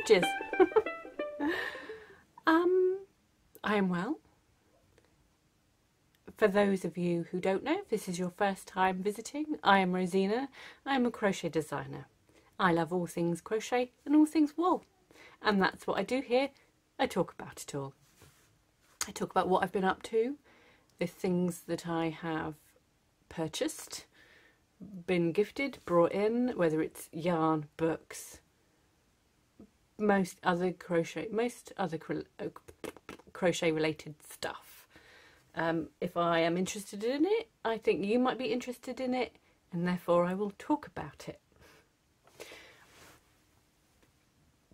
ages. I am well. For those of you who don't know, if this is your first time visiting, I am Rosina. I am a crochet designer. I love all things crochet and all things wool. And that's what I do here. I talk about it all. I talk about what I've been up to, the things that I have purchased, been gifted, brought in, whether it's yarn, books, most other crochet related stuff. If I am interested in it, I think you might be interested in it, and therefore I will talk about it.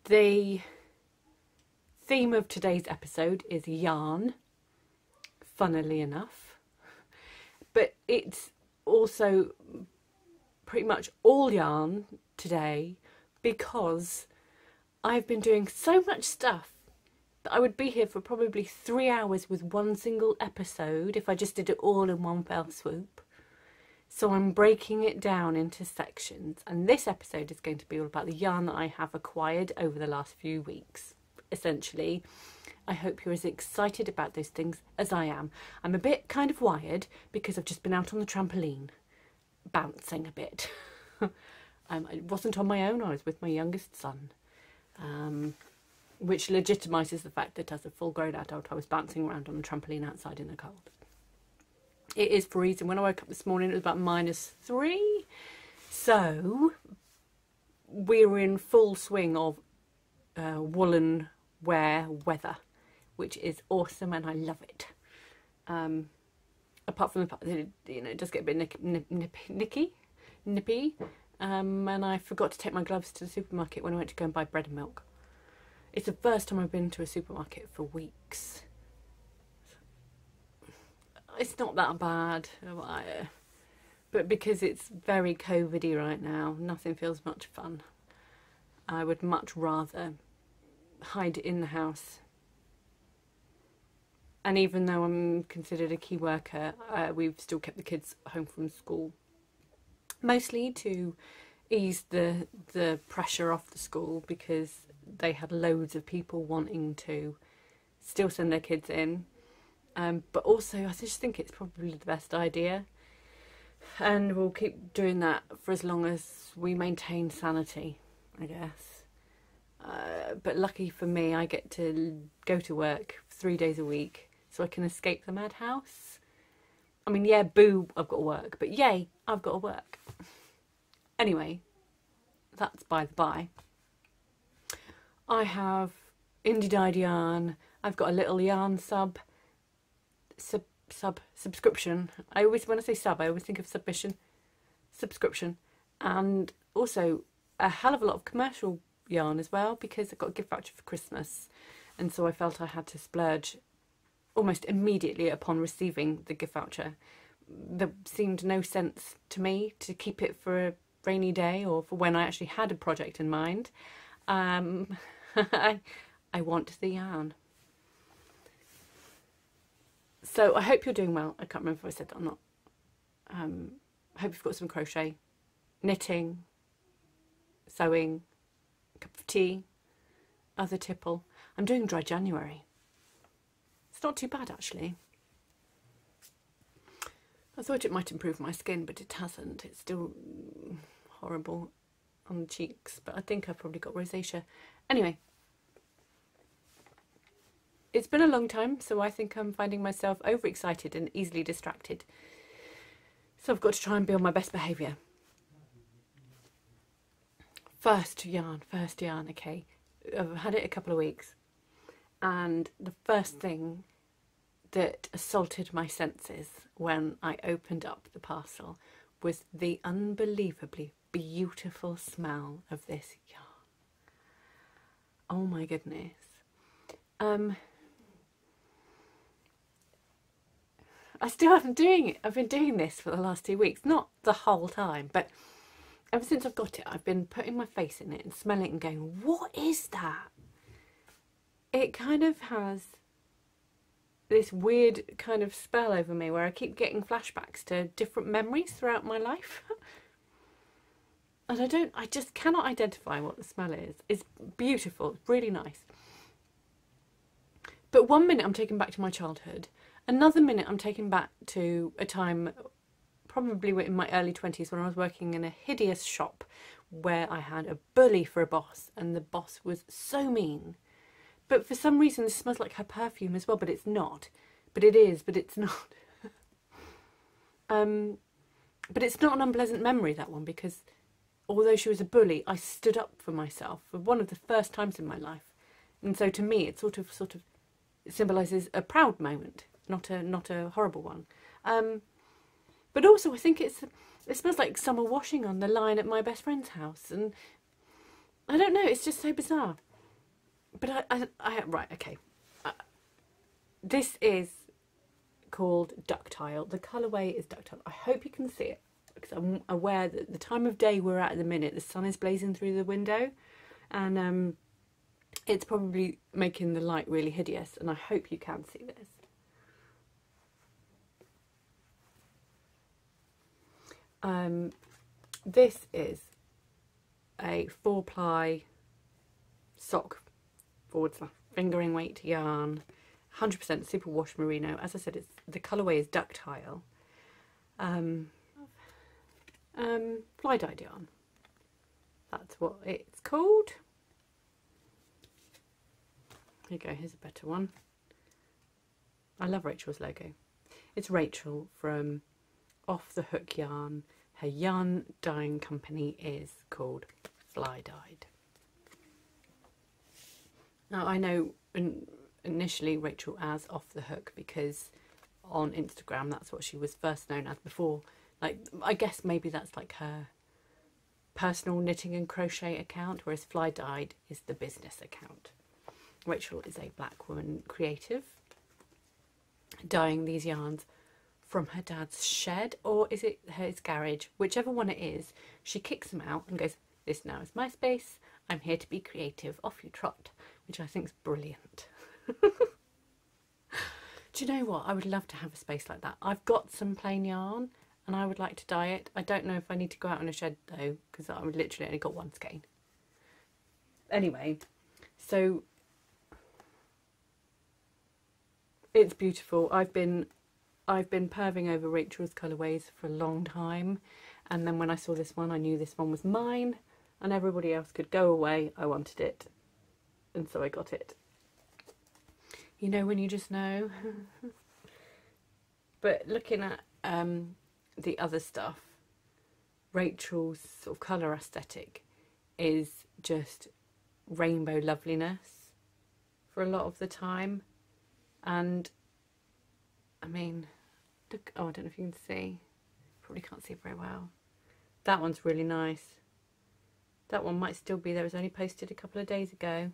The theme of today's episode is yarn, funnily enough, but it's also pretty much all yarn today because I've been doing so much stuff that I would be here for probably 3 hours with one single episode if I just did it all in one fell swoop. So I'm breaking it down into sections, and this episode is going to be all about the yarn that I have acquired over the last few weeks. Essentially, I hope you're as excited about those things as I am. I'm a bit kind of wired because I've just been out on the trampoline, bouncing a bit. I wasn't on my own, I was with my youngest son. Which legitimises the fact that as a full-grown adult I was bouncing around on a trampoline outside in the cold. It is freezing. When I woke up this morning it was about -3, so we're in full swing of woolen wear weather, which is awesome and I love it. Apart from the fact that it does get a bit nippy, and I forgot to take my gloves to the supermarket when I went to go and buy bread and milk. It's the first time I've been to a supermarket for weeks. It's not that bad, but because it's very COVID-y right now, nothing feels much fun. I would much rather hide in the house. And even though I'm considered a key worker, we've still kept the kids home from school. Mostly to ease the pressure off the school because they had loads of people wanting to still send their kids in. But also I just think it's probably the best idea. And we'll keep doing that for as long as we maintain sanity, I guess. But lucky for me, I get to go to work 3 days a week so I can escape the madhouse. I mean, yeah, boo, I've got to work, but yay, I've got to work. Anyway, that's by the by. I have indie dyed yarn. I've got a little yarn subscription. When I say sub, I always think of subscription, and also a hell of a lot of commercial yarn as well because I got a gift voucher for Christmas, and so I felt I had to splurge almost immediately upon receiving the gift voucher. There seemed no sense to me to keep it for a rainy day or for when I actually had a project in mind. I want the yarn. So I hope you're doing well. I can't remember if I said that or not. I hope you've got some crochet, knitting, sewing, a cup of tea, other tipple. I'm doing dry January. It's not too bad actually. I thought it might improve my skin, but it hasn't. It's still horrible on the cheeks, but I think I've probably got rosacea. Anyway, it's been a long time, so I think I'm finding myself overexcited and easily distracted. So I've got to try and be on my best behaviour. First yarn, okay. I've had it a couple of weeks, and the first thing that assaulted my senses when I opened up the parcel was the unbelievably beautiful smell of this yarn. Oh my goodness. I still haven't doing it. I've been doing this for the last 2 weeks, not the whole time, but ever since I've got it, I've been putting my face in it and smelling it and going, what is that? It kind of has this weird kind of spell over me where I keep getting flashbacks to different memories throughout my life. And I just cannot identify what the smell is. It's beautiful, it's really nice. But one minute I'm taken back to my childhood, another minute I'm taken back to a time probably in my early 20s when I was working in a hideous shop where I had a bully for a boss, and the boss was so mean. But for some reason this smells like her perfume as well, but it's not. But it is, but it's not. But it's not an unpleasant memory, that one, because although she was a bully, I stood up for myself for one of the first times in my life. And so to me it sort of symbolises a proud moment, not a horrible one. But also I think it smells like summer washing on the line at my best friend's house, and I don't know, it's just so bizarre. But right, okay. This is called Ductile. The colourway is Ductile. I hope you can see it, because I'm aware that the time of day we're at the minute, the sun is blazing through the window, and it's probably making the light really hideous, and I hope you can see this. This is a 4-ply sock forward slash fingering weight yarn, 100% superwash merino. As I said, the colourway is Ductile. Fly dyed yarn. That's what it's called. Here you go, here's a better one. I love Rachel's logo. It's Rachel from Off the Hook Yarn. Her yarn dyeing company is called Fly Dyed. Now I know initially Rachel as Off the Hook because on Instagram that's what she was first known as before. Like, I guess maybe that's like her personal knitting and crochet account, whereas Fly Dyed is the business account. Rachel is a black woman creative dyeing these yarns from her dad's shed, or is it his garage? Whichever one it is, she kicks them out and goes, "This now is my space. I'm here to be creative. Off you trot," which I think is brilliant. Do you know what? I would love to have a space like that. I've got some plain yarn and I would like to dye it. I don't know if I need to go out in a shed though, because I've literally only got one skein. Anyway, so it's beautiful. I've been perving over Rachel's colourways for a long time, and then when I saw this one I knew this one was mine and everybody else could go away. I wanted it, and so I got it. You know when you just know. But looking at the other stuff, Rachel's sort of colour aesthetic is just rainbow loveliness for a lot of the time. And I mean, look, oh, I don't know if you can see, probably can't see very well. That one's really nice. That one might still be there. It was only posted a couple of days ago.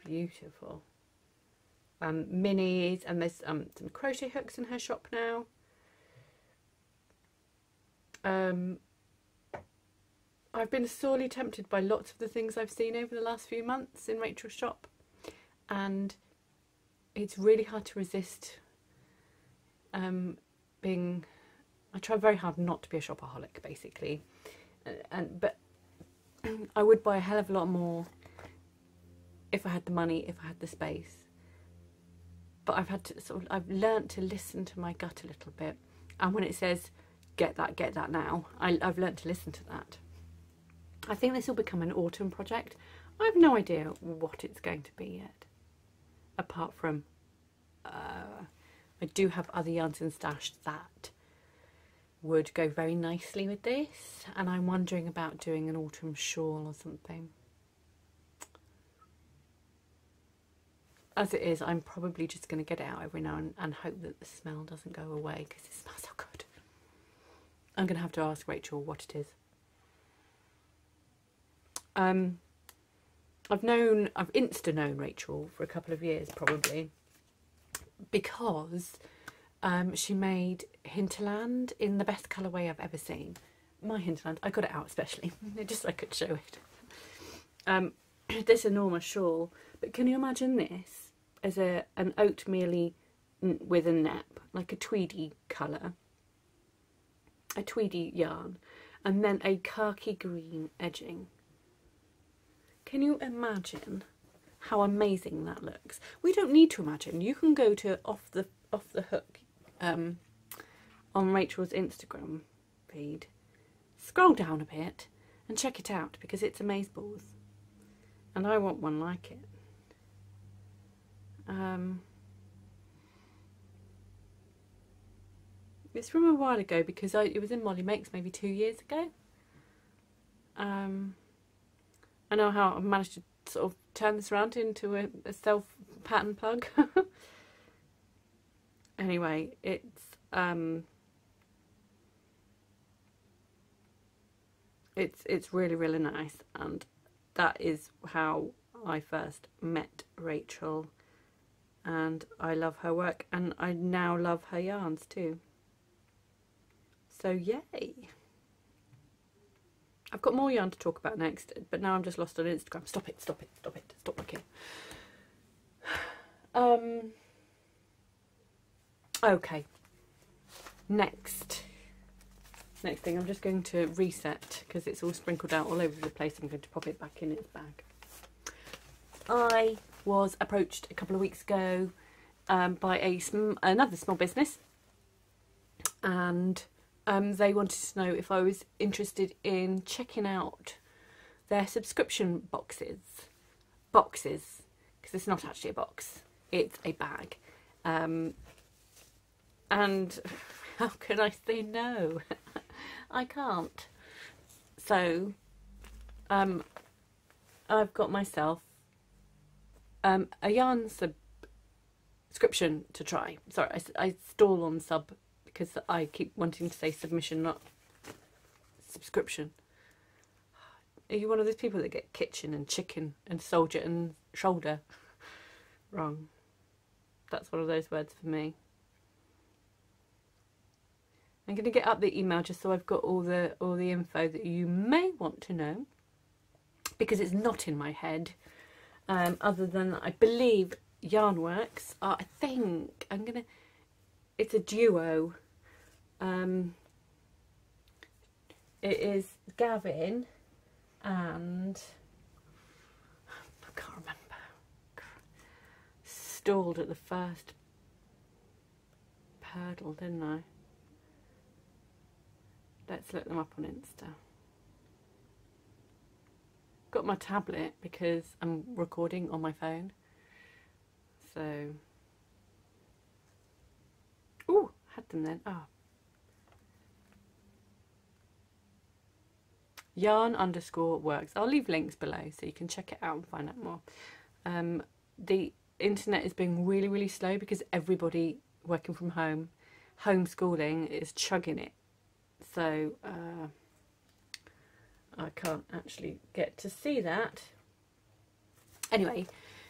Beautiful. Minis, and there's some crochet hooks in her shop now. I've been sorely tempted by lots of the things I've seen over the last few months in Rachel's shop, and it's really hard to resist I try very hard not to be a shopaholic, basically, but I would buy a hell of a lot more if I had the money, if I had the space. But I've learnt to listen to my gut a little bit, and when it says get that now, I've learnt to listen to that. I think this will become an autumn project. I have no idea what it's going to be yet, apart from I do have other yarns in stash that would go very nicely with this, and I'm wondering about doing an autumn shawl or something. As it is, I'm probably just going to get it out every now and hope that the smell doesn't go away, because it smells so good. I'm going to have to ask Rachel what it is. I've insta known Rachel for a couple of years probably, because she made Hinterland in the best colourway I've ever seen. My Hinterland, I got it out especially, just so I could show it. This enormous shawl, but can you imagine this as an oatmeal-y with a nap, like a tweedy colour, a tweedy yarn, and then a khaki green edging. Can you imagine how amazing that looks? We don't need to imagine. You can go to off the hook on Rachel's Instagram feed, scroll down a bit and check it out, because it's amazeballs, and I want one like it. It's from a while ago, because it was in Molly Makes maybe 2 years ago. I know how I've managed to sort of turn this around into a self pattern plug. Anyway, it's really, really nice, and that is how I first met Rachel, and I love her work, and I now love her yarns too. So yay! I've got more yarn to talk about next, but now I'm just lost on Instagram. Stop it, stop it, stop it, stop looking. Okay. Next thing, I'm just going to reset, because it's all sprinkled out all over the place. I'm going to pop it back in its bag. I was approached a couple of weeks ago by another small business, and they wanted to know if I was interested in checking out their subscription boxes, because it's not actually a box, it's a bag. And how can I say no? I can't. So I've got myself a yarn subscription to try. Sorry, I stall on sub because I keep wanting to say submission, not subscription. Are you one of those people that get kitchen and chicken and soldier and shoulder wrong? That's one of those words for me. I'm going to get up the email just so I've got all the info that you may want to know, because it's not in my head. Other than I believe Yarnworks are, I think it's a duo. It is Gavin and I can't remember. Stalled at the first hurdle, didn't I? Let's look them up on Insta. Got my tablet because I'm recording on my phone. So, ooh, had them then. Oh, yarn_works. I'll leave links below so you can check it out and find out more. The internet is being really, really slow because everybody working from home, homeschooling, is chugging it. So I can't actually get to see that. Anyway,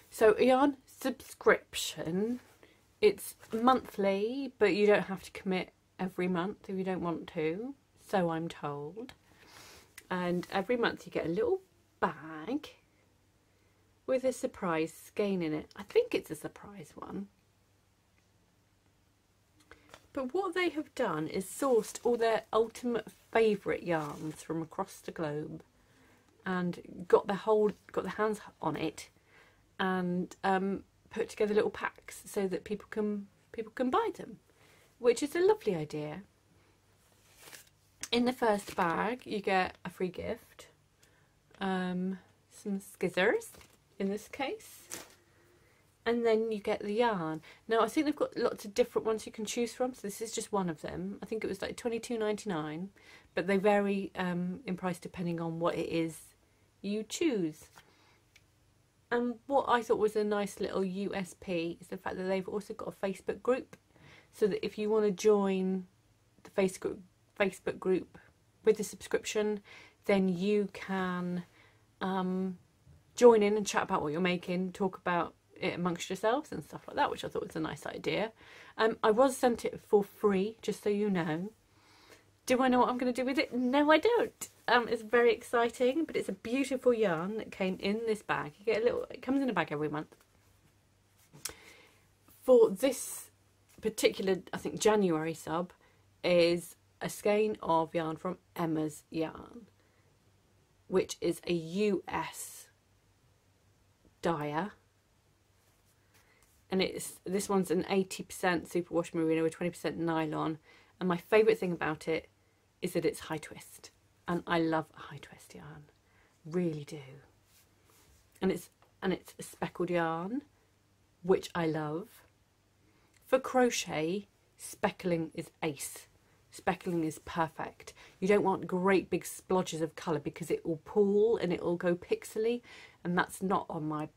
so a yarn subscription, it's monthly, but you don't have to commit every month if you don't want to, so I'm told. And every month you get a little bag with a surprise skein in it. I think it's a surprise one. But what they have done is sourced all their ultimate favourite yarns from across the globe, and got their hands on it, and put together little packs so that people can buy them, which is a lovely idea. In the first bag, you get a free gift, some scissors in this case. And then you get the yarn. Now, I think they've got lots of different ones you can choose from. So this is just one of them. I think it was like $22.99. But they vary in price depending on what it is you choose. And what I thought was a nice little USP is the fact that they've also got a Facebook group. So that if you want to join the Facebook group with a subscription, then you can join in and chat about what you're making, talk about it amongst yourselves and stuff like that, which I thought was a nice idea. I was sent it for free, just so you know. Do I know what I'm going to do with it? No, I don't. It's very exciting, but it's a beautiful yarn that came in this bag. You get it comes in a bag every month. For this particular, I think, January sub is a skein of yarn from Emma's Yarn, which is a US dyer. And this one's an 80% superwash merino with 20% nylon. And my favourite thing about it is that it's high twist. And I love a high twist yarn. Really do. And it's a speckled yarn, which I love. For crochet, speckling is ace. Speckling is perfect. You don't want great big splodges of colour because it will pool and it will go pixely, and that's not my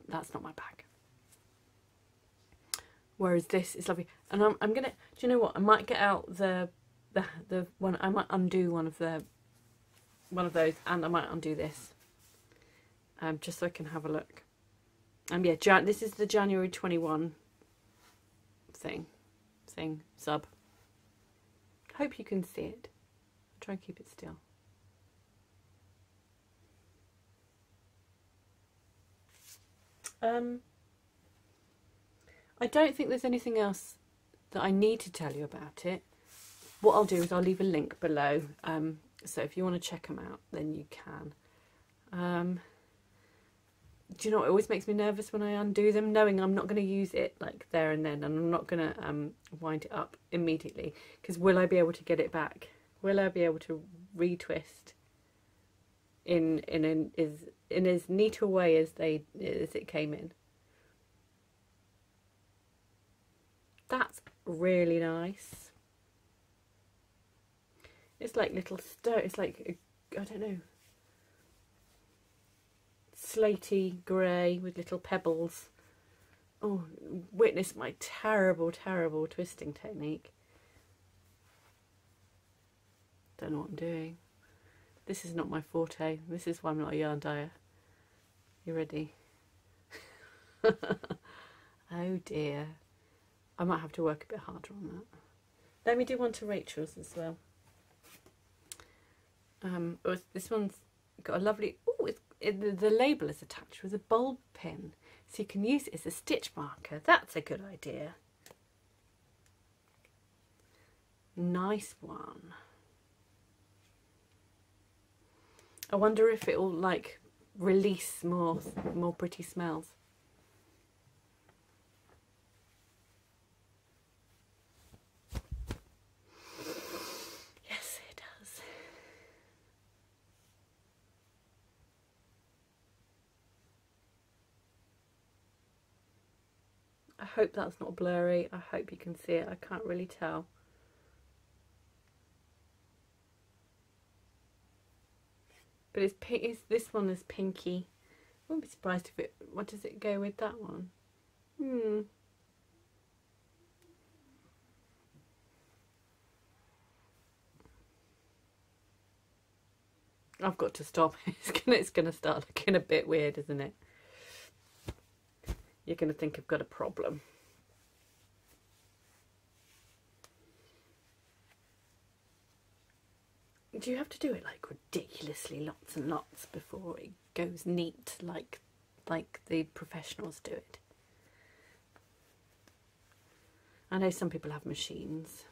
bag. Whereas this is lovely, and I'm gonna. Do you know what? I might get out the one. I might undo one of those, and I might undo this, just so I can have a look. Yeah, this is the January 21 thing sub. Hope you can see it. I'll try and keep it still. I don't think there's anything else that I need to tell you about it. What I'll do is I'll leave a link below, so if you want to check them out, then you can. Do you know what always makes me nervous when I undo them, knowing I'm not going to use it like there and then, and I'm not going to wind it up immediately, because will I be able to get it back? Will I be able to retwist in as neat a way as it came in? That's really nice. It's like little it's like, I don't know, slaty grey with little pebbles. Oh, witness my terrible, terrible twisting technique. Don't know what I'm doing. This is not my forte. This is why I'm not a yarn dyer. You ready? Oh dear. I might have to work a bit harder on that. Let me do one to Rachel's as well. This one's got a lovely... Oh, the label is attached with a bulb pin, so you can use it as a stitch marker. That's a good idea. Nice one. I wonder if it will like release more pretty smells. Yes, it does. I hope that's not blurry. I hope you can see it. I can't really tell. But it's pink. This one is pinky. I wouldn't be surprised if it... What does it go with that one? I've got to stop. It's gonna start looking a bit weird, isn't it? You're gonna think I've got a problem. Do you have to do it like ridiculously lots and lots before it goes neat like the professionals do it? I know some people have machines.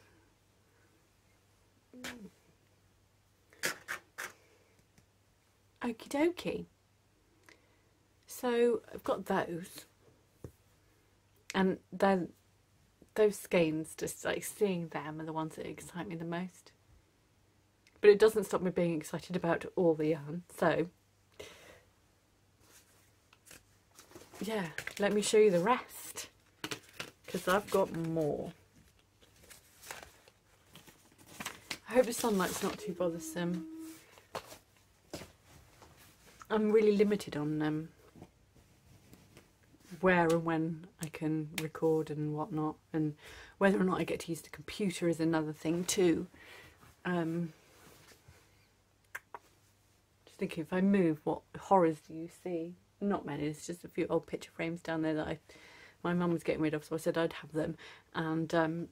Okie dokie. So I've got those, and then those skeins, just like seeing them, are the ones that excite me the most. But it doesn't stop me being excited about all the yarn. So yeah, let me show you the rest, because I've got more. I hope the sunlight's not too bothersome. I'm really limited on where and when I can record and whatnot, and whether or not I get to use the computer is another thing too. Just thinking, if I move, what horrors do you see? Not many. There's just a few old picture frames down there that my mum was getting rid of, so I said I'd have them, and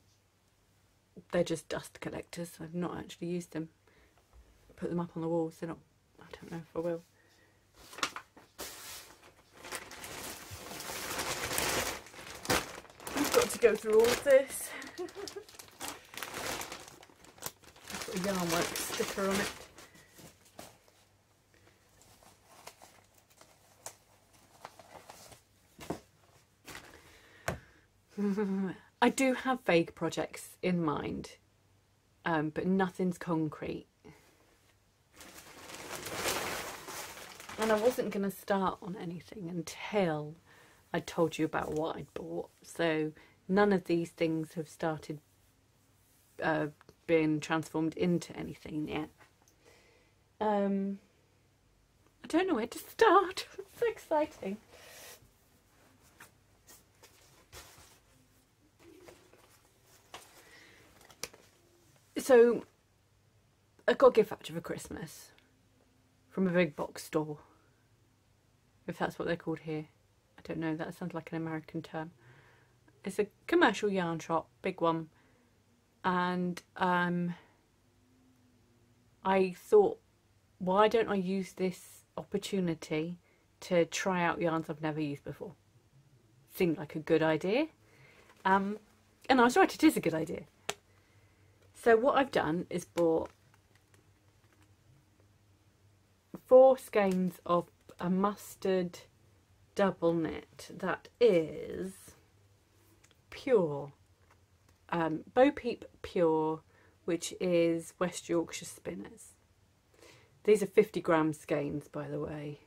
they're just dust collectors. I've not actually used them. Put them up on the walls. They're not. I don't know if I will. I've got to go through all of this. put a Yarnworks sticker on it. I do have vague projects in mind, but nothing's concrete. And I wasn't going to start on anything until I told you about what I'd bought. So none of these things have started being transformed into anything yet. I don't know where to start. It's so exciting. So I got a gift voucher for Christmas from a big box store, if that's what they're called here. I don't know, that sounds like an American term. It's a commercial yarn shop, big one. And I thought, why don't I use this opportunity to try out yarns I've never used before? Seemed like a good idea. And I was right, it is a good idea. So what I've done is bought 4 skeins of a mustard double knit that is pure, Bo Peep Pure, which is West Yorkshire Spinners. These are 50-gram skeins, by the way.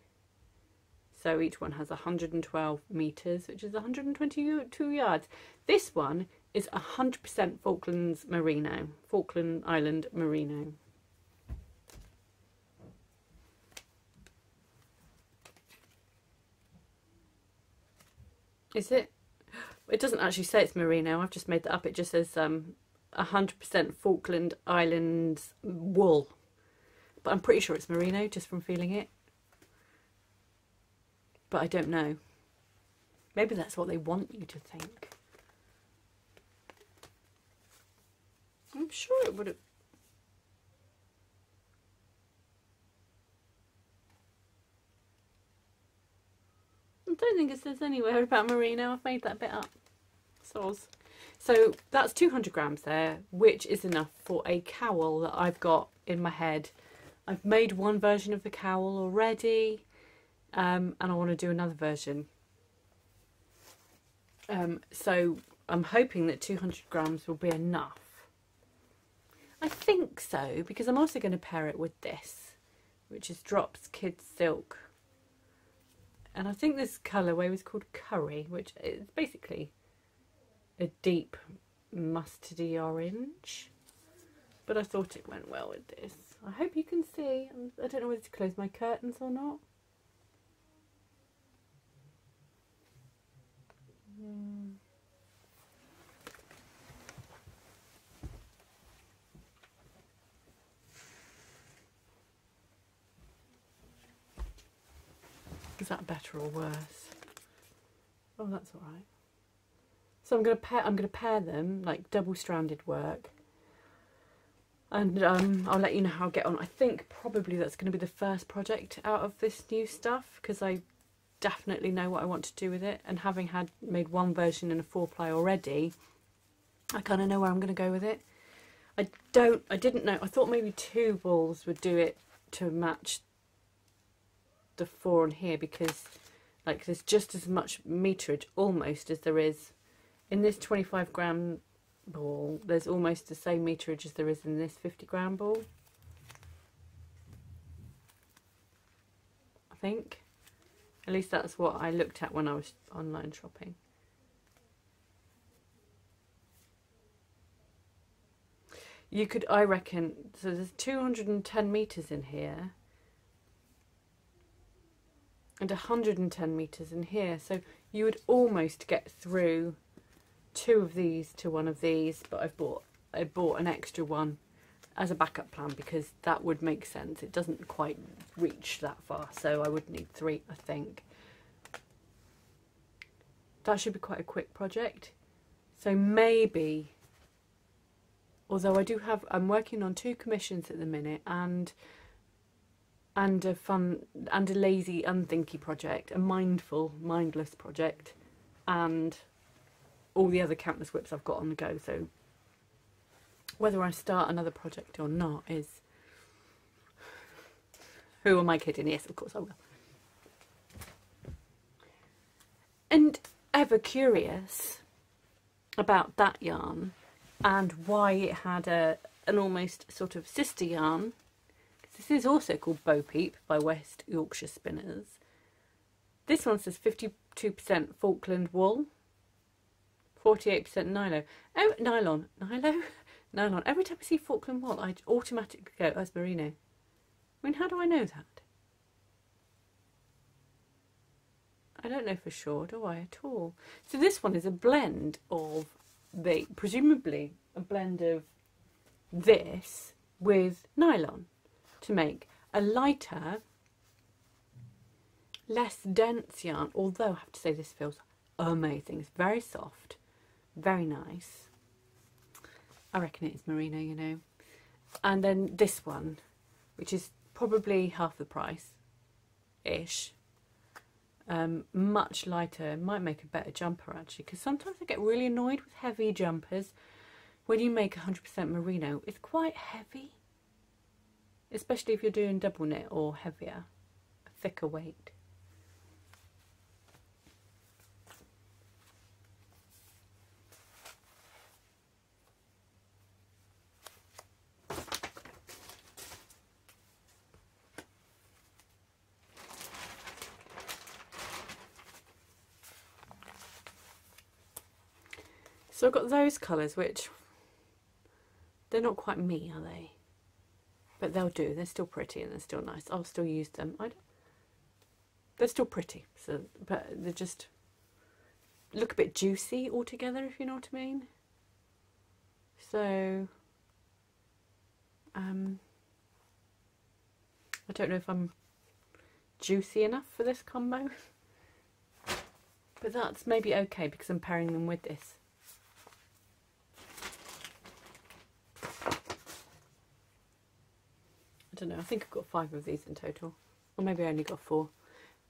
So each one has 112 metres, which is 122 yards. This one is 100% Falklands Merino, Falkland Island Merino. Is it? It doesn't actually say it's merino. I've just made that up. It just says 100% Falkland Islands wool. But I'm pretty sure it's merino just from feeling it. But I don't know. Maybe that's what they want you to think. I'm sure it would have... I don't think it says anywhere about merino. I've made that bit up. Soz. So that's 200 grams there, which is enough for a cowl that I've got in my head. I've made one version of the cowl already, and I want to do another version. So I'm hoping that 200 grams will be enough. I think so, because I'm also going to pair it with this, which is Drops Kids Silk. And I think this colourway was called Curry, which is basically a deep mustardy orange. But I thought it went well with this. I hope you can see. I don't know whether to close my curtains or not. Is that better or worse? Oh, that's all right. So I'm gonna pair them like double-stranded work, and I'll let you know how I get on. I think probably that's going to be the first project out of this new stuff, because I definitely know what I want to do with it, and having made one version in a 4-ply already, I kind of know where I'm going to go with it. I didn't know. I thought maybe 2 balls would do it to match the 4 on here, because like there's just as much meterage almost as there is in this 25-gram ball. There's almost the same meterage as there is in this 50-gram ball, I think. At least that's what I looked at when I was online shopping. You could, I reckon, so there's 210 meters in here and 110 meters in here, so you would almost get through 2 of these to 1 of these, but I bought an extra one as a backup plan because that would make sense. It doesn't quite reach that far, so I would need 3, I think. That should be quite a quick project. So maybe, although I'm working on 2 commissions at the minute, and a fun and a lazy unthinky project, a mindless project, and all the other countless whips I've got on the go. So whether I start another project or not is... Who am I kidding? Yes, of course I will. And ever curious about that yarn and why it had an almost sort of sister yarn. This is also called Bo Peep by West Yorkshire Spinners. This one says 52% Falkland wool, 48% nylon. Oh, nylon. Nylon. Every time I see Falkland wool, I automatically go, oh, it's merino. I mean, how do I know that? I don't know for sure, do I, at all? So this one is a blend of presumably a blend of this with nylon to make a lighter, less dense yarn. Although I have to say this feels amazing. It's very soft, very nice. I reckon it is merino, you know. And then this one, which is probably half the price-ish. Much lighter, might make a better jumper actually, because sometimes I get really annoyed with heavy jumpers. When you make 100% merino, it's quite heavy, especially if you're doing double knit or heavier, a thicker weight. So I've got those colours, which they're not quite me, are they? But they'll do. They're still pretty and they're still nice. I'll still use them. They're still pretty, so but they just look a bit juicy altogether, if you know what I mean. So I don't know if I'm juicy enough for this combo, but that's maybe okay because I'm pairing them with this. I don't know, I think I've got 5 of these in total, or maybe I only got 4.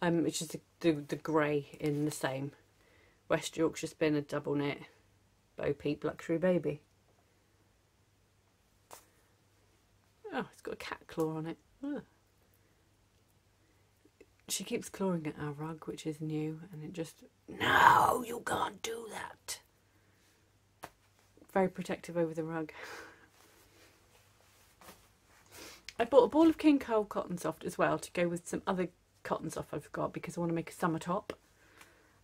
Which is the grey in the same West Yorkshire Spinner double knit Bo Peep Luxury Baby. Oh, it's got a cat claw on it. Ugh. She keeps clawing at our rug, which is new, and it just, no, you can't do that. Very protective over the rug. I bought a ball of King Cole Cotton Soft as well to go with some other cotton soft I've got because I want to make a summer top.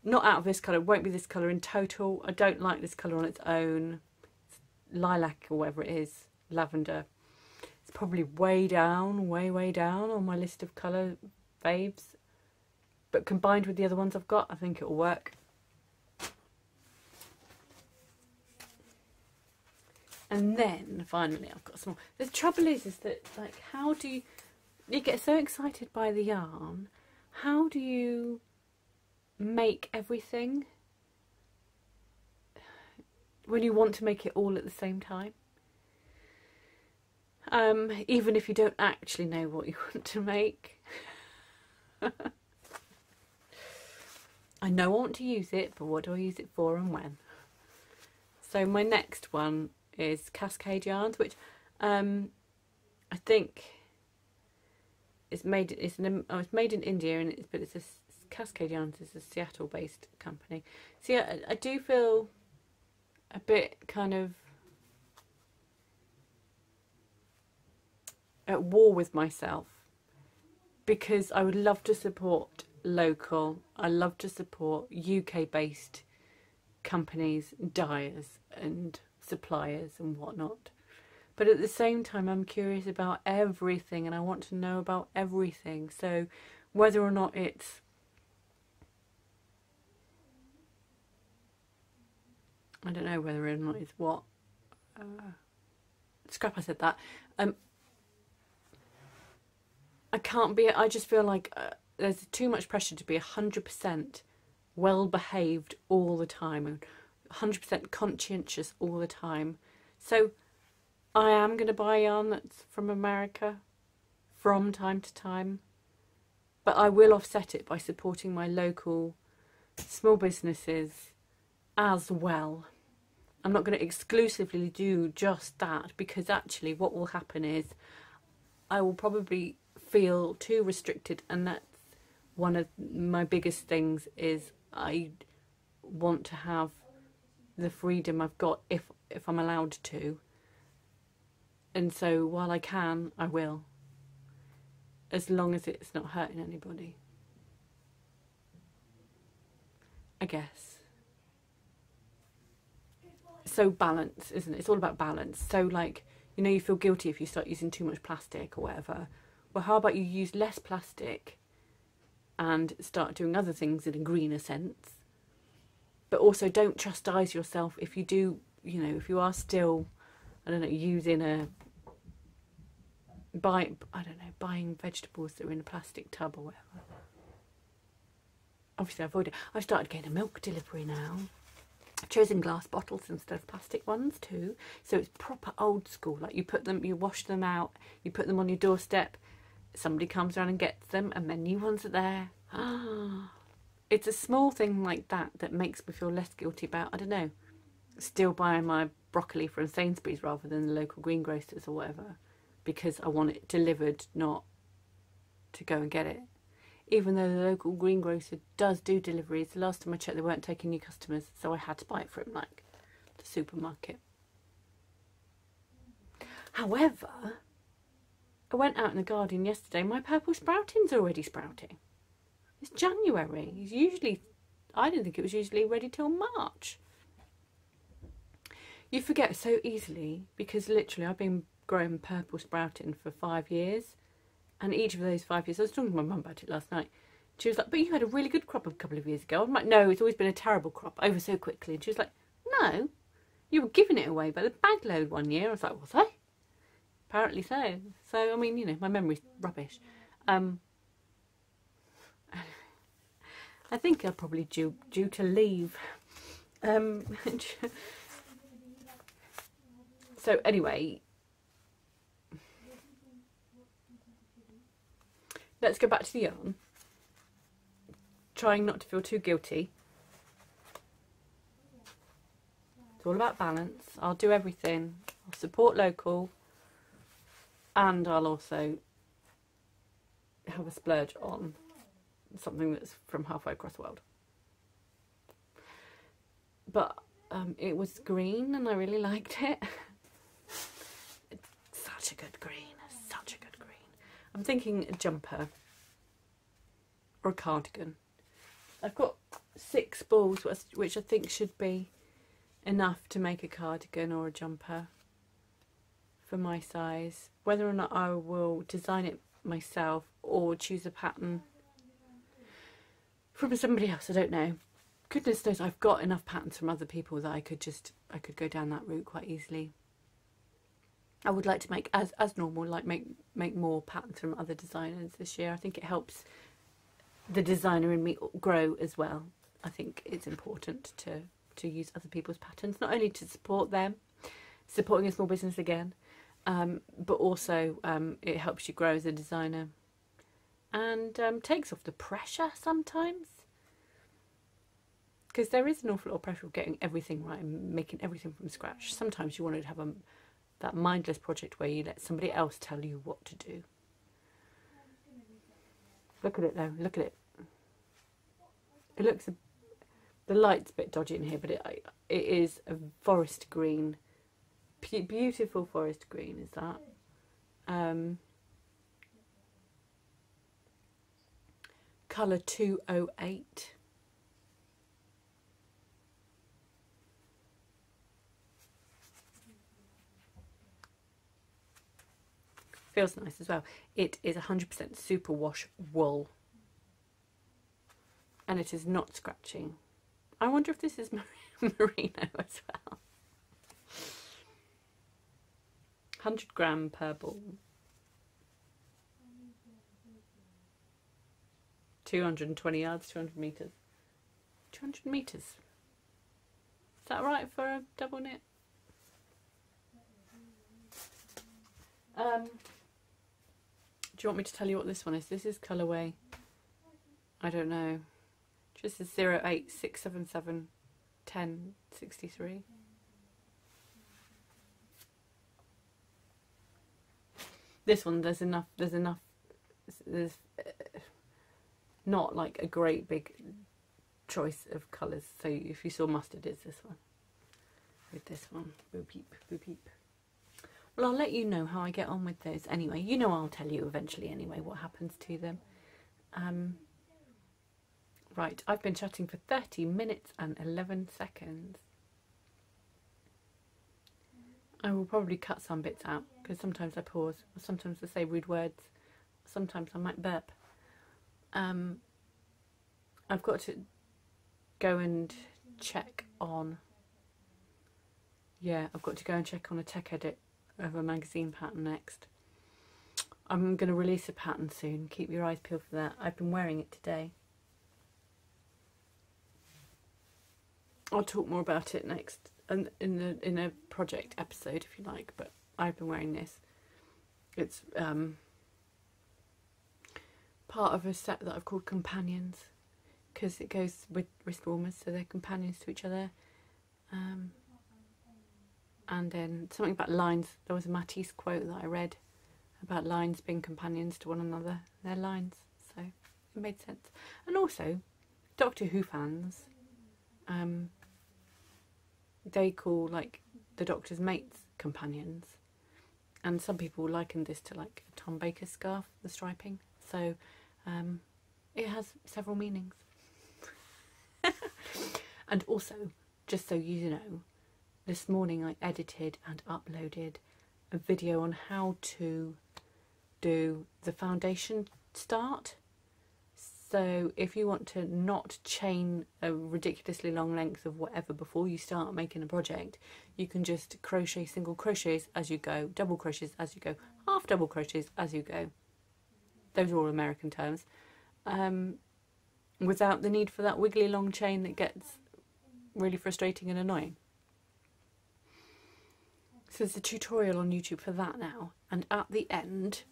Not out of this colour, it won't be this colour in total. I don't like this colour on its own. It's lilac or whatever it is, lavender. It's probably way down on my list of colour faves. But combined with the other ones I've got, I think it'll work. And then finally I've got some more. The trouble is that, like, how do you get so excited by the yarn? How do you make everything when you want to make it all at the same time? Even if you don't actually know what you want to make. I know I want to use it, but what do I use it for and when? So my next one is Cascade yarns, which I think it's made in India, but it's a Cascade yarns is a Seattle-based company. So yeah, I do feel a bit kind of at war with myself because I would love to support local. I love to support UK-based companies, dyers and suppliers and whatnot, but at the same time I'm curious about everything and I want to know about everything. So whether or not it's I don't know whether or not it's what scrap I said that I can't be, I just feel like there's too much pressure to be 100% well behaved all the time and 100% conscientious all the time. So I am going to buy yarn that's from America from time to time, but I will offset it by supporting my local small businesses as well. I'm not going to exclusively do just that, because actually what will happen is I will probably feel too restricted, and that's one of my biggest things, is I want to have the freedom I've got if I'm allowed to. And so while I can, I will, as long as it's not hurting anybody, I guess. So balance, isn't it? It's all about balance. So like, you know, you feel guilty if you start using too much plastic or whatever. Well, how about you use less plastic and start doing other things in a greener sense? But also don't chastise yourself if you do, you know, if you are still, I don't know, using buying vegetables that are in a plastic tub or whatever. Obviously I avoid it. I've started getting a milk delivery now. I've chosen glass bottles instead of plastic ones too. So it's proper old school. Like you wash them out, you put them on your doorstep, somebody comes around and gets them, and then new ones are there. It's a small thing like that that makes me feel less guilty about, I don't know, still buying my broccoli from Sainsbury's rather than the local greengrocers or whatever, because I want it delivered, not to go and get it. Even though the local greengrocer does do deliveries, the last time I checked they weren't taking new customers, so I had to buy it from like the supermarket. However, I went out in the garden yesterday, my purple sprouting's already sprouting. It's January. It's usually, I didn't think it was usually ready till March. You forget so easily, because literally I've been growing purple sprouting for 5 years. And each of those 5 years, I was talking to my mum about it last night. She was like, but you had a really good crop a couple of years ago. I'm like, no, it's always been a terrible crop, over so quickly. And she was like, no, you were giving it away by the bag load one year. I was like, was I? Apparently so. So, I mean, you know, my memory's rubbish. I think I'm probably due to leave. So anyway, let's go back to the yarn. Trying not to feel too guilty. It's all about balance. I'll do everything. I'll support local, and I'll also have a splurge on something that's from halfway across the world. But it was green and I really liked it. It's such a good green, such a good green. I'm thinking a jumper or a cardigan. I've got 6 balls, which I think should be enough to make a cardigan or a jumper for my size. Whether or not I will design it myself or choose a pattern from somebody else, I don't know. Goodness knows I've got enough patterns from other people that I could go down that route quite easily. I would like to make, as normal, like make more patterns from other designers this year. I think it helps the designer in me grow as well. I think it's important to use other people's patterns, not only to support them, supporting a small business again, but also it helps you grow as a designer, and takes off the pressure sometimes, because there is an awful lot of pressure of getting everything right and making everything from scratch. Sometimes you want to have that mindless project where you let somebody else tell you what to do. Look at it though, look at it. It looks, the light's a bit dodgy in here, but it is a forest green. Beautiful forest green is that. Colour 208. Feels nice as well. It is 100% superwash wool. And it is not scratching. I wonder if this is merino as well. 100 gram per ball. 220 yards, 200 metres. 200 metres. Is that right for a double knit? Do you want me to tell you what this one is? This is colourway, I don't know, just as 086771063. This one, there's not like a great big choice of colours. So if you saw mustard, it's this one. With this one, boop peep, boop peep. Well, I'll let you know how I get on with those anyway. You know, I'll tell you eventually anyway what happens to them. Right, I've been chatting for 30 minutes and 11 seconds. I will probably cut some bits out because sometimes I pause, or sometimes I say rude words, sometimes I might burp. I've got to go and check on, I've got to go and check on a tech edit of a magazine pattern next. I'm going to release a pattern soon, keep your eyes peeled for that. I've been wearing it today. I'll talk more about it next in a project episode if you like, but I've been wearing this. It's part of a set that I've called Companions, because it goes with wrist warmers, so they're companions to each other. And then something about lines. There was a Matisse quote that I read about lines being companions to one another. They're lines, so it made sense. And also, Doctor Who fans, they call like the Doctor's mates companions, and some people liken this to like a Tom Baker scarf, the striping. So it has several meanings. And also, just so you know, this morning I edited and uploaded a video on how to do the foundation start. So if you want to not chain a ridiculously long length of whatever before you start making a project, you can just crochet single crochets as you go, double crochets as you go, half double crochets as you go. Those are all American terms. Without the need for that wiggly long chain that gets really frustrating and annoying. So there's a tutorial on YouTube for that now. And at the end,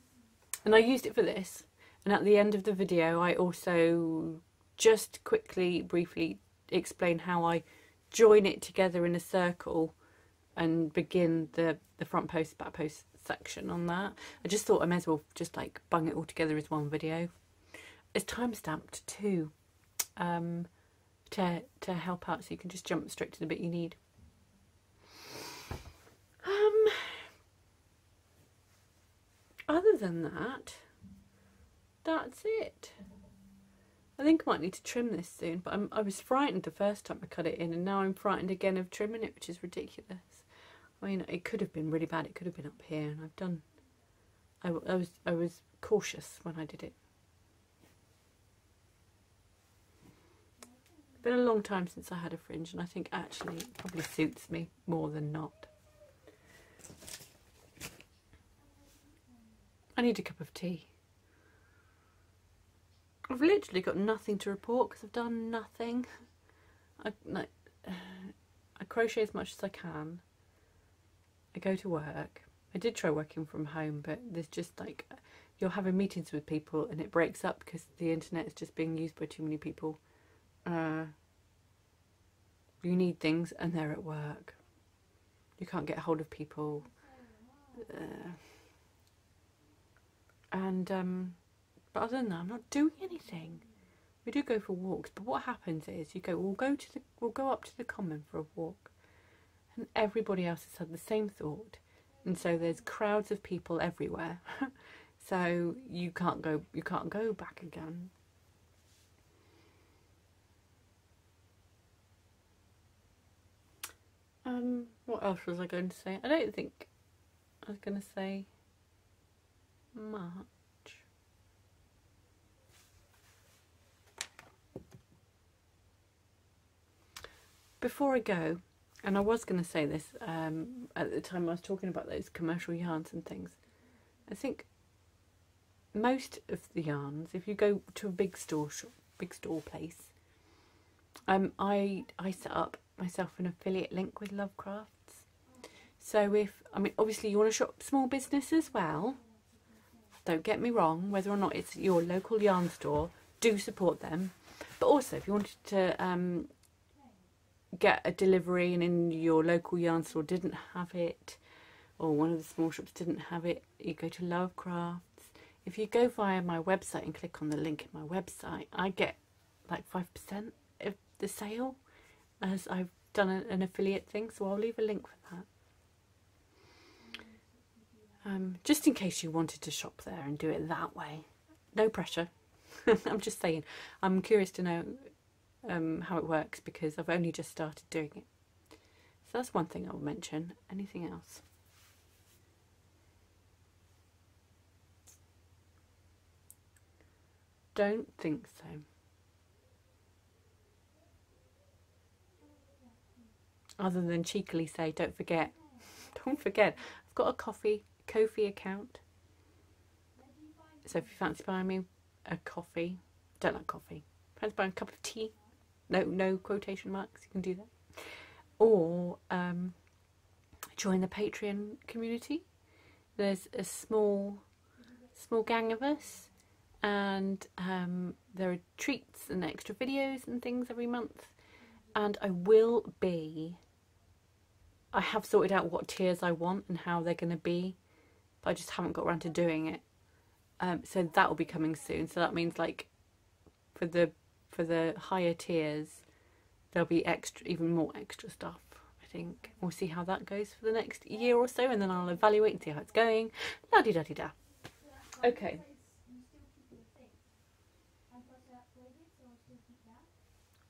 and I used it for this, and at the end of the video I also just quickly, briefly explain how I join it together in a circle and begin the front post, back post section on that. I just thought I may as well just like bung it all together as one video. It's time stamped too, to help out, so you can just jump straight to the bit you need. Other than that, that's it. I think I might need to trim this soon, but I was frightened the first time I cut it in, and now I'm frightened again of trimming it, which is ridiculous. I mean, it could have been really bad. It could have been up here, and I've done. I was cautious when I did it. It's been a long time since I had a fringe, and I think actually it probably suits me more than not. I need a cup of tea. I've literally got nothing to report because I've done nothing. I crochet as much as I can. I go to work. I did try working from home, but there's just like, you're having meetings with people and it breaks up because the internet is just being used by too many people. You need things and they're at work. You can't get hold of people. But other than that, I'm not doing anything. We do go for walks, but what happens is we'll go up to the common for a walk, and everybody else has had the same thought, and so there's crowds of people everywhere. So you can't go back again. What else was I going to say? I don't think I was going to say much. Before I go, and I was going to say this at the time I was talking about those commercial yarns and things, I think most of the yarns, if you go to a big store place, I set up myself an affiliate link with Lovecrafts. So obviously you want to shop small business as well. Don't get me wrong, whether or not it's your local yarn store, do support them. But also, if you wanted to get a delivery and in your local yarn store didn't have it, or one of the small shops didn't have it, you go to Lovecrafts. If you go via my website and click on the link in my website, I get like 5% of the sale, as I've done an affiliate thing, so I'll leave a link for that. Just in case you wanted to shop there and do it that way. No pressure. I'm just saying, I'm curious to know how it works, because I've only just started doing it. So that's one thing I'll mention. Anything else? Don't think so. Other than cheekily say, don't forget. Don't forget, I've got a Ko-fi account. So if you fancy buying me a coffee, don't like coffee, fancy buying a cup of tea, no quotation marks, you can do that. Or join the Patreon community. There's a small gang of us, and there are treats and extra videos and things every month. And I have sorted out what tiers I want and how they're going to be, but I just haven't got around to doing it. So that will be coming soon. So that means, like, for the higher tiers, there'll be even more extra stuff, I think. We'll see how that goes for the next year or so, and then I'll evaluate and see how it's going. La-di-da-di-da. Okay.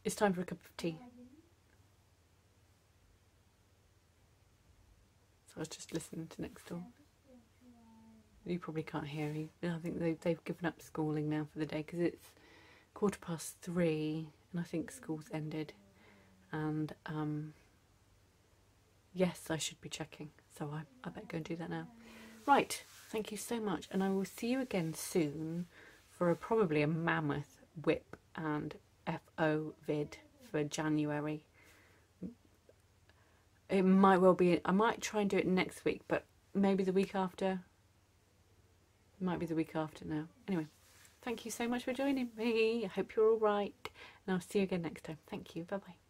It's time for a cup of tea. So I was just listening to next door. You probably can't hear me. I think they've given up schooling now for the day, because it's 3:15 and I think school's ended. And yes, I should be checking, so I better go and do that now. Right, thank you so much, and I will see you again soon for probably a mammoth whip and FO vid for January. It might well be, I might try and do it next week, but maybe the week after. It might be the week after now. Anyway, thank you so much for joining me. I hope you're all right, and I'll see you again next time. Thank you. Bye-bye.